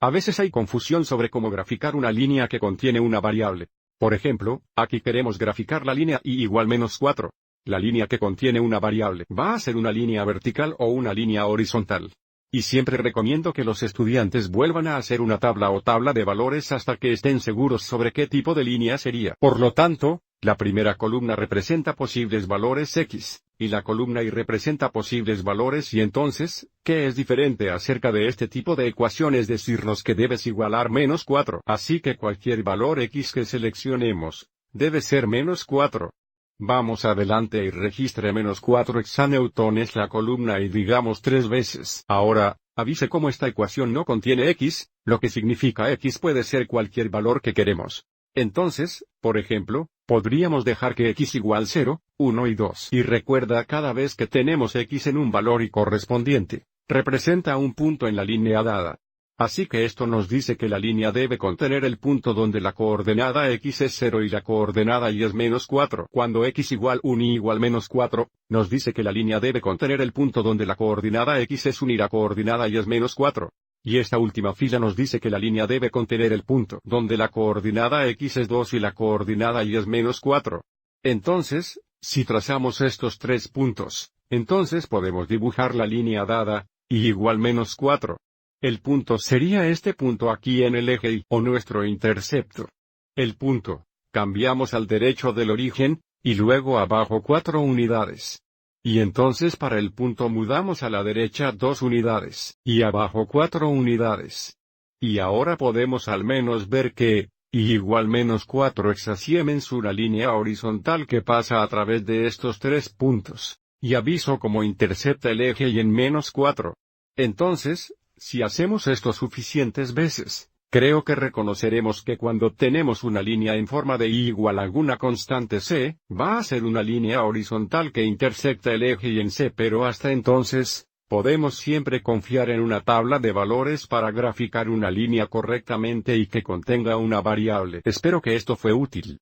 A veces hay confusión sobre cómo graficar una línea que contiene una variable. Por ejemplo, aquí queremos graficar la línea y igual -4. La línea que contiene una variable va a ser una línea vertical o una línea horizontal. Y siempre recomiendo que los estudiantes vuelvan a hacer una tabla o tabla de valores hasta que estén seguros sobre qué tipo de línea sería. Por lo tanto, la primera columna representa posibles valores X, y la columna Y representa posibles valores y. Entonces, ¿qué es diferente acerca de este tipo de ecuación? Es decirnos que debes igualar -4. Así que cualquier valor X que seleccionemos, debe ser -4. Vamos adelante y registre -4 exaneutones la columna y digamos 3 veces. Ahora, avise cómo esta ecuación no contiene X, lo que significa X puede ser cualquier valor que queremos. Entonces, por ejemplo, podríamos dejar que X igual 0, 1 y 2. Y recuerda, cada vez que tenemos X en un valor y correspondiente, representa un punto en la línea dada. Así que esto nos dice que la línea debe contener el punto donde la coordenada X es 0 y la coordenada Y es -4. Cuando X igual 1 y igual -4, nos dice que la línea debe contener el punto donde la coordenada X es 1 y la coordenada Y es -4. Y esta última fila nos dice que la línea debe contener el punto donde la coordenada X es 2 y la coordenada Y es -4. Entonces, si trazamos estos 3 puntos, entonces podemos dibujar la línea dada, Y igual -4. El punto sería este punto aquí en el eje Y, o nuestro intercepto. El punto, cambiamos al derecho del origen, y luego abajo 4 unidades. Y entonces para el punto mudamos a la derecha 2 unidades, y abajo 4 unidades. Y ahora podemos al menos ver que, Y igual -4 es a Siemens una línea horizontal que pasa a través de estos 3 puntos, y aviso cómo intercepta el eje Y en -4. Entonces, si hacemos esto suficientes veces, creo que reconoceremos que cuando tenemos una línea en forma de Y igual a alguna constante C, va a ser una línea horizontal que intersecta el eje Y en C. Pero hasta entonces, podemos siempre confiar en una tabla de valores para graficar una línea correctamente y que contenga una variable. Espero que esto fue útil.